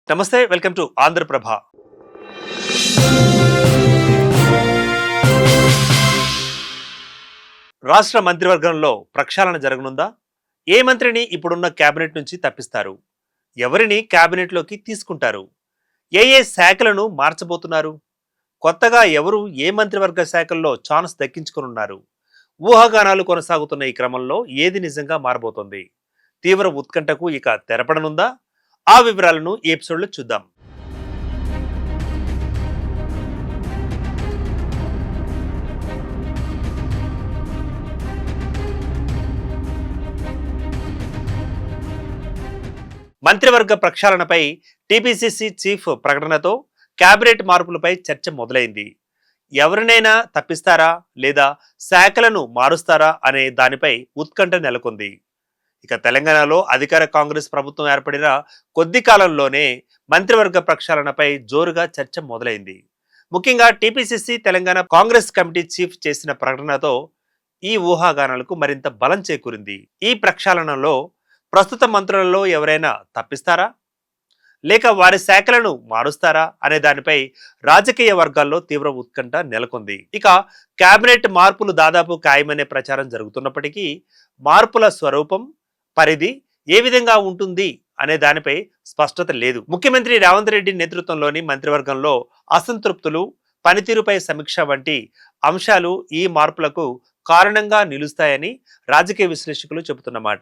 నమస్తే, welcome to Andhraprabha. రాష్ట్ర మంత్రివర్గంలో ప్రక్షాళన జరగనుందా? ఏ మంత్రిని ఇప్పుడున్న కేబినెట్ నుంచి తప్పిస్తారు? ఎవరిని కేబినెట్లోకి తీసుకుంటారు? ఏ ఏ శాఖలను మార్చబోతున్నారు? కొత్తగా ఎవరు ఏ మంత్రివర్గ శాఖల్లో ఛాన్స్ దక్కించుకున్నారు? ఊహాగానాలు కొనసాగుతున్న ఈ క్రమంలో ఏది నిజంగా మారబోతోంది? తీవ్ర ఉత్కంఠకు ఇక తెరపడనుందా? ఆ వివరాలను ఈ ఎపిసోడ్లో చూద్దాం. మంత్రివర్గ ప్రక్షాళనపై టీపీసీసీ చీఫ్ ప్రకటనతో కేబినెట్ మార్పులపై చర్చ మొదలైంది. ఎవరినైనా తప్పిస్తారా లేదా శాఖలను మారుస్తారా అనే దానిపై ఉత్కంఠ నెలకొంది. ఇక తెలంగాణలో అధికార కాంగ్రెస్ ప్రభుత్వం ఏర్పడిన కొద్ది కాలంలోనే మంత్రివర్గ ప్రక్షాళనపై జోరుగా చర్చ మొదలైంది. ముఖ్యంగా TPCC Telangana Congress committee chief చేసిన ప్రకటనతో ఈ ఊహాగానాలకు మరింత బలం చేకూరింది. ఈ ప్రక్షాళనలో ప్రస్తుత మంత్రులలో ఎవరైనా తప్పిస్తారా లేక వారి శాఖలను మారుస్తారా అనే దానిపై రాజకీయ వర్గాల్లో తీవ్ర ఉత్కంఠ నెలకొంది. ఇక కేబినెట్ మార్పులు దాదాపు ఖాయమనే ప్రచారం జరుగుతున్నప్పటికీ మార్పుల స్వరూపం, పరిధి ఏ విధంగా ఉంటుంది అనే దానిపై స్పష్టత లేదు. ముఖ్యమంత్రి రేవంత్ రెడ్డి నేతృత్వంలోని మంత్రివర్గంలో అసంతృప్తులు, పనితీరుపై సమీక్ష వంటి అంశాలు ఈ మార్పులకు కారణంగా నిలుస్తాయని రాజకీయ విశ్లేషకులు చెబుతున్నమాట.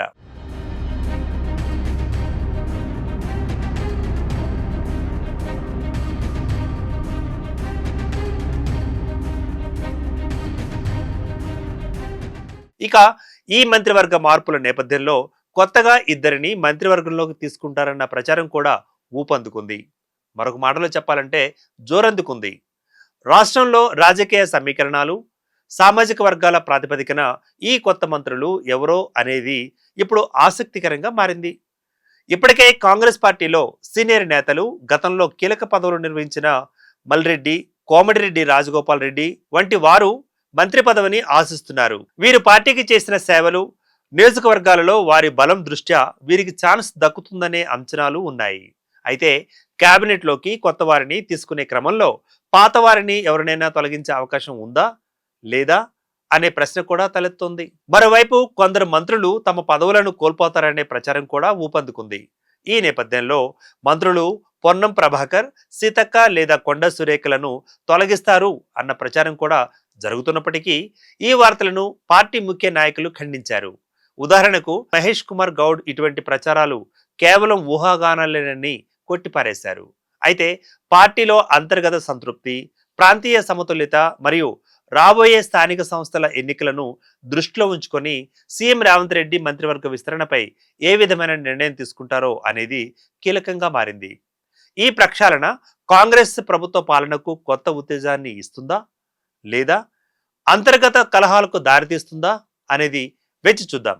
ఇక ఈ మంత్రివర్గ మార్పుల నేపథ్యంలో కొత్తగా ఇద్దరిని మంత్రివర్గంలోకి తీసుకుంటారన్న ప్రచారం కూడా ఊపందుకుంది. మరొక మాటలో చెప్పాలంటే జోరందుకుంది. రాష్ట్రంలో రాజకీయ సమీకరణాలు, సామాజిక వర్గాల ప్రాతిపదికన ఈ కొత్త మంత్రులు ఎవరో అనేది ఇప్పుడు ఆసక్తికరంగా మారింది. ఇప్పటికే కాంగ్రెస్ పార్టీలో సీనియర్ నేతలు, గతంలో కీలక పదవులు నిర్వహించిన మల్రెడ్డి, కోమటిరెడ్డి రాజగోపాల్ రెడ్డి వంటి వారు మంత్రి పదవిని ఆశిస్తున్నారు. వీరు పార్టీకి చేసిన సేవలు, నియోజకవర్గాలలో వారి బలం దృష్ట్యా వీరికి ఛాన్స్ దక్కుతుందనే అంచనాలు ఉన్నాయి. అయితే కేబినెట్లోకి కొత్త వారిని తీసుకునే క్రమంలో పాత వారిని ఎవరినైనా తొలగించే అవకాశం ఉందా లేదా అనే ప్రశ్న కూడా తలెత్తుంది. మరోవైపు కొందరు మంత్రులు తమ పదవులను కోల్పోతారనే ప్రచారం కూడా ఊపందుకుంది. ఈ నేపథ్యంలో మంత్రులు పొన్నం ప్రభాకర్, సీతక్క లేదా కొండ సురేఖలను తొలగిస్తారు అన్న ప్రచారం కూడా జరుగుతున్నప్పటికీ ఈ వార్తలను పార్టీ ముఖ్య నాయకులు ఖండించారు. ఉదాహరణకు మహేష్ కుమార్ గౌడ్ ఇటువంటి ప్రచారాలు కేవలం ఊహాగానాలేనని కొట్టిపారేశారు. అయితే పార్టీలో అంతర్గత సంతృప్తి, ప్రాంతీయ సమతుల్యత మరియు రాబోయే స్థానిక సంస్థల ఎన్నికలను దృష్టిలో ఉంచుకొని సీఎం రేవంత్ రెడ్డి మంత్రివర్గ విస్తరణపై ఏ విధమైన నిర్ణయం తీసుకుంటారో అనేది కీలకంగా మారింది. ఈ ప్రక్షాళన కాంగ్రెస్ ప్రభుత్వ పాలనకు కొత్త ఉత్తేజాన్ని ఇస్తుందా లేదా అంతర్గత కలహాలకు దారితీస్తుందా అనేది వేచి చూద్దాం.